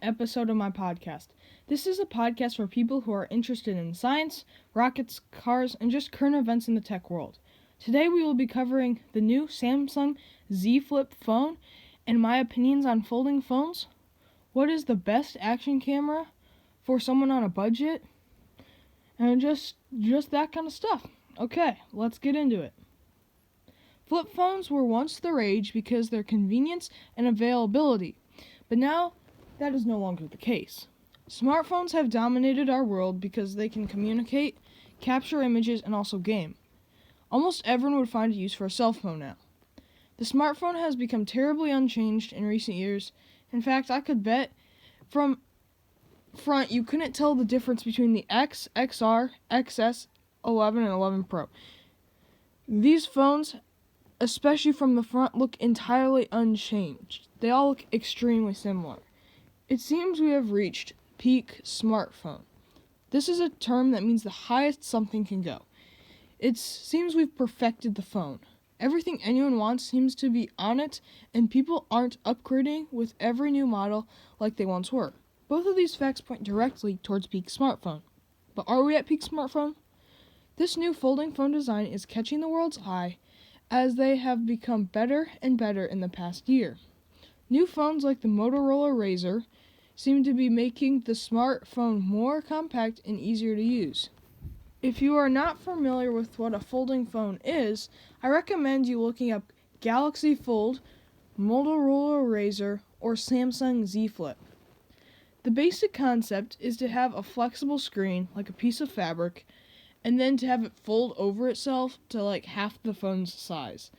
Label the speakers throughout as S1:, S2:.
S1: episode of my podcast. This is a podcast for people who are interested in science, rockets, cars, and just current events in the tech world. Today we will be covering the new Samsung Z Flip phone and my opinions on folding phones. What is the best action camera for someone on a budget? And just that kind of stuff. Okay, let's get into it. Flip phones were once the rage because of their convenience and availability, but now that is no longer the case. Smartphones have dominated our world because they can communicate, capture images, and also game. Almost everyone would find a use for a cell phone now. The smartphone has become terribly unchanged in recent years. In fact, I could bet from front you couldn't tell the difference between the X, XR, XS, 11, and 11 Pro. These phones, especially from the front, look entirely unchanged. They all look extremely similar. It seems we have reached peak smartphone. This is a term that means the highest something can go. It seems we've perfected the phone. Everything anyone wants seems to be on it, and people aren't upgrading with every new model like they once were. Both of these facts point directly towards peak smartphone. But are we at peak smartphone? This new folding phone design is catching the world's eye, as they have become better and better in the past year. New phones like the Motorola Razr seem to be making the smartphone more compact and easier to use. If you are not familiar with what a folding phone is, I recommend you looking up Galaxy Fold, Motorola Razr, or Samsung Z Flip. The basic concept is to have a flexible screen, like a piece of fabric, and then to have it fold over itself to like half the phone's size.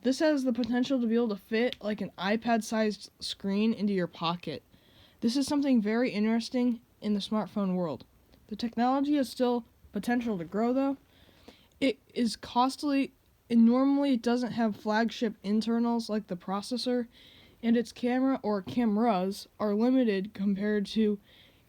S1: This has the potential to be able to fit like an iPad-sized screen into your pocket. This is something very interesting in the smartphone world. The technology has still potential to grow, though. It is costly, and normally it doesn't have flagship internals like the processor, and its camera or cameras are limited compared to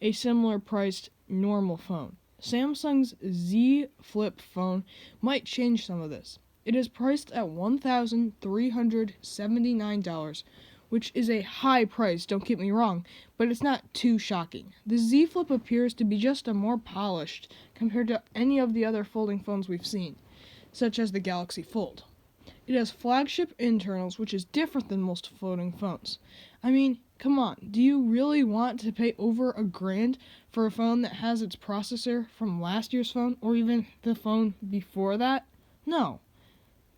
S1: a similar priced normal phone. Samsung's Z Flip phone might change some of this. It is priced at $1,379, which is a high price, don't get me wrong, but it's not too shocking. The Z Flip appears to be just a more polished compared to any of the other folding phones we've seen, such as the Galaxy Fold. It has flagship internals, which is different than most folding phones. I mean, come on, do you really want to pay over $1,000 for a phone that has its processor from last year's phone, or even the phone before that? No.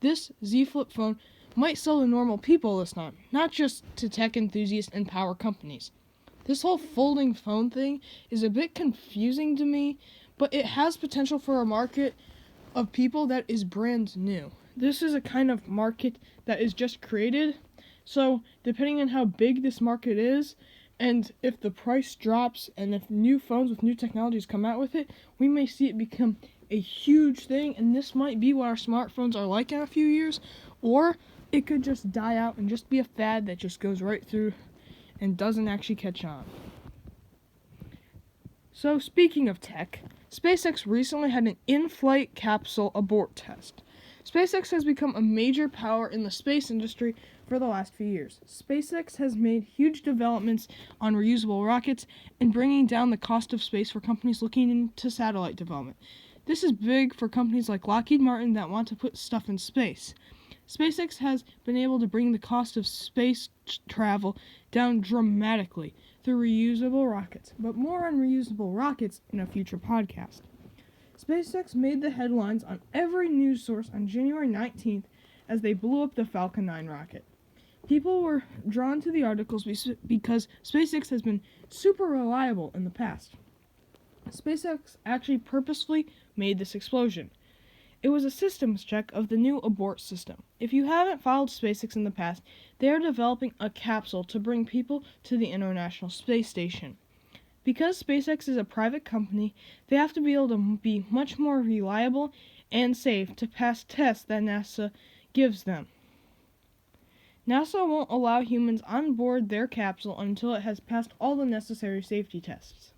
S1: This Z Flip phone might sell to normal people this time, not just to tech enthusiasts and power companies. This whole folding phone thing is a bit confusing to me, but it has potential for a market of people that is brand new. This is a kind of market that is just created, so depending on how big this market is, and if the price drops, and if new phones with new technologies come out with it, we may see it become a huge thing, and this might be what our smartphones are like in a few years, or it could just die out and just be a fad that just goes right through and doesn't actually catch on. So speaking of tech, SpaceX recently had an in-flight capsule abort test. SpaceX has become a major power in the space industry for the last few years. SpaceX has made huge developments on reusable rockets and bringing down the cost of space for companies looking into satellite development. This is big for companies like Lockheed Martin that want to put stuff in space. SpaceX has been able to bring the cost of space travel down dramatically through reusable rockets, but more on reusable rockets in a future podcast. SpaceX made the headlines on every news source on January 19th as they blew up the Falcon 9 rocket. People were drawn to the articles because SpaceX has been super reliable in the past. SpaceX actually purposefully made this explosion. It was a systems check of the new abort system. If you haven't followed SpaceX in the past, they are developing a capsule to bring people to the International Space Station. Because SpaceX is a private company, they have to be able to be much more reliable and safe to pass tests that NASA gives them. NASA won't allow humans on board their capsule until it has passed all the necessary safety tests.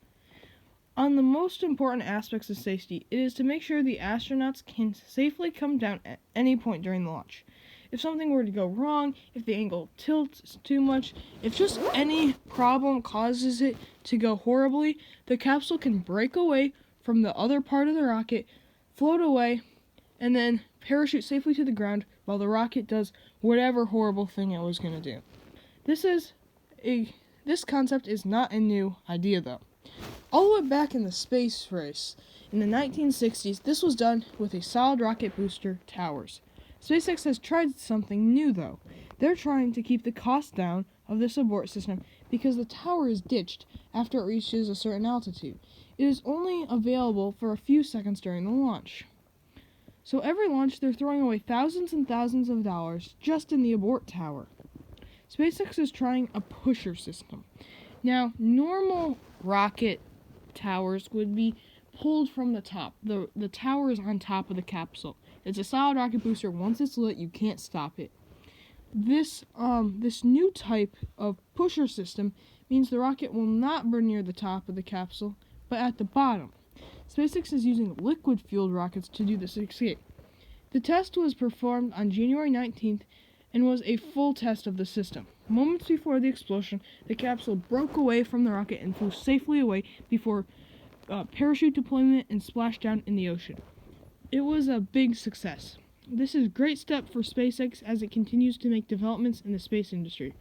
S1: On the most important aspects of safety, it is to make sure the astronauts can safely come down at any point during the launch. if something were to go wrong, if the angle tilts too much, if just any problem causes it to go horribly, the capsule can break away from the other part of the rocket, float away, and then parachute safely to the ground while the rocket does whatever horrible thing it was going to do. This concept is not a new idea, though. All the way back in the space race, in the 1960s, this was done with a solid rocket booster towers. SpaceX has tried something new, though. They're trying to keep the cost down of this abort system because the tower is ditched after it reaches a certain altitude. It is only available for a few seconds during the launch. So every launch, they're throwing away thousands and thousands of dollars just in the abort tower. SpaceX is trying a pusher system. Now, normal rocket towers would be pulled from the top. The tower is on top of the capsule. It's a solid rocket booster. Once it's lit, you can't stop it. This new type of pusher system means the rocket will not burn near the top of the capsule, but at the bottom. SpaceX is using liquid-fueled rockets to do this escape. The test was performed on January 19th and was a full test of the system. Moments before the explosion, the capsule broke away from the rocket and flew safely away before parachute deployment and splashdown in the ocean. It was a big success. This is a great step for SpaceX as it continues to make developments in the space industry.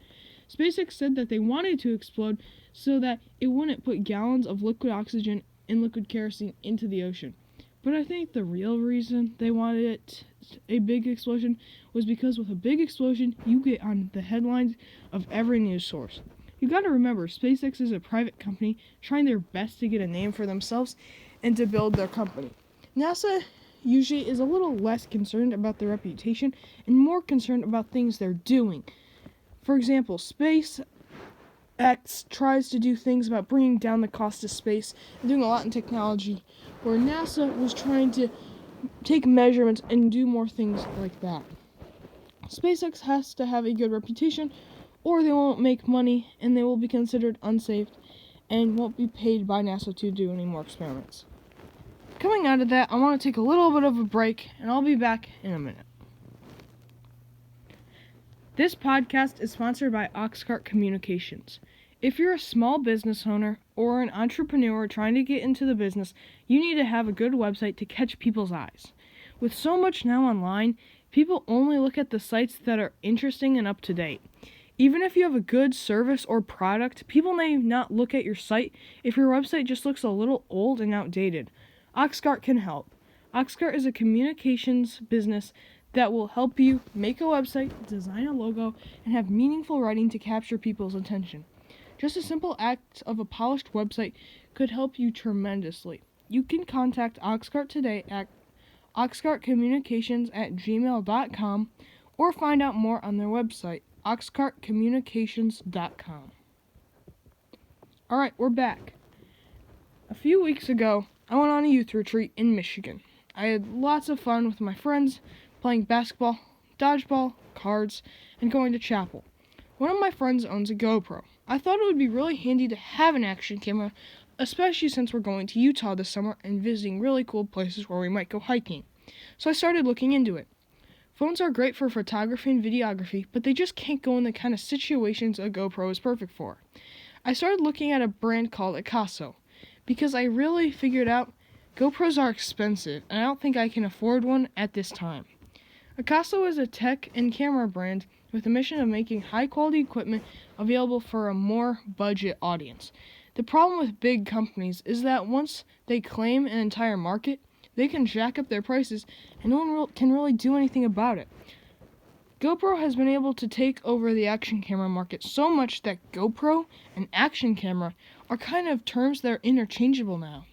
S1: SpaceX said that they wanted to explode so that it wouldn't put gallons of liquid oxygen and liquid kerosene into the ocean. But I think the real reason they wanted it a big explosion was because with a big explosion, you get on the headlines of every news source. You gotta remember, SpaceX is a private company trying their best to get a name for themselves and to build their company. NASA usually is a little less concerned about their reputation and more concerned about things they're doing. For example, SpaceX tries to do things about bringing down the cost of space and doing a lot in technology, where NASA was trying to take measurements and do more things like that. SpaceX has to have a good reputation, or they won't make money and they will be considered unsafe and won't be paid by NASA to do any more experiments. Coming out of that, I want to take a little bit of a break, and I'll be back in a minute. This podcast is sponsored by Oxcart Communications. If you're a small business owner or an entrepreneur trying to get into the business, you need to have a good website to catch people's eyes. With so much now online, people only look at the sites that are interesting and up to date. Even if you have a good service or product, people may not look at your site if your website just looks a little old and outdated. Oxcart can help. Oxcart is a communications business that will help you make a website, design a logo, and have meaningful writing to capture people's attention. Just a simple act of a polished website could help you tremendously. You can contact Oxcart today at oxcartcommunications@gmail.com or find out more on their website, oxcartcommunications.com. Alright, we're back. A few weeks ago, I went on a youth retreat in Michigan. I had lots of fun with my friends, playing basketball, dodgeball, cards, and going to chapel. One of my friends owns a GoPro. I thought it would be really handy to have an action camera, especially since we're going to Utah this summer and visiting really cool places where we might go hiking. So I started looking into it. Phones are great for photography and videography, but they just can't go in the kind of situations a GoPro is perfect for. I started looking at a brand called Akaso, because I really figured out GoPros are expensive, and I don't think I can afford one at this time. Akaso is a tech and camera brand with a mission of making high-quality equipment available for a more budget audience. The problem with big companies is that once they claim an entire market, they can jack up their prices, and no one can really do anything about it. GoPro has been able to take over the action camera market so much that GoPro and action camera are kind of terms that are interchangeable now.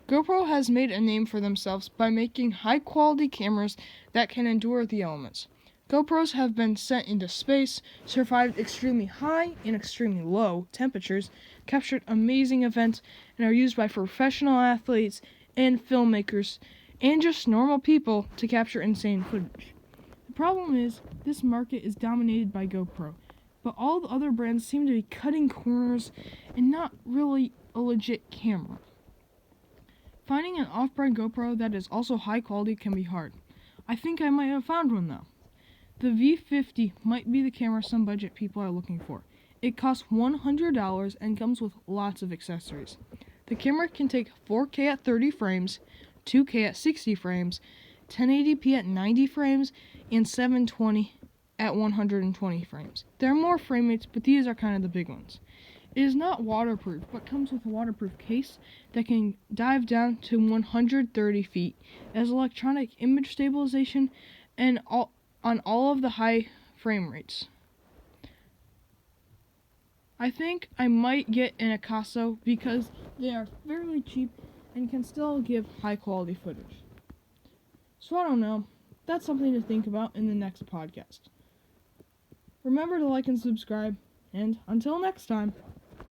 S1: GoPro has made a name for themselves by making high-quality cameras that can endure the elements. GoPros have been sent into space, survived extremely high and extremely low temperatures, captured amazing events, and are used by professional athletes and filmmakers and just normal people to capture insane footage. The problem is, this market is dominated by GoPro, but all the other brands seem to be cutting corners and not really a legit camera. Finding an off-brand GoPro that is also high quality can be hard. I think I might have found one though. The V50 might be the camera some budget people are looking for. It costs $100 and comes with lots of accessories. The camera can take 4K at 30 frames, 2K at 60 frames, 1080p at 90 frames, and 720 at 120 frames. There are more frame rates, but these are kind of the big ones. It is not waterproof, but comes with a waterproof case that can dive down to 130 feet, it has electronic image stabilization, and on all of the high frame rates. I think I might get an Akaso because they are fairly cheap and can still give high quality footage. So I don't know. That's something to think about in the next podcast. Remember to like and subscribe, and until next time.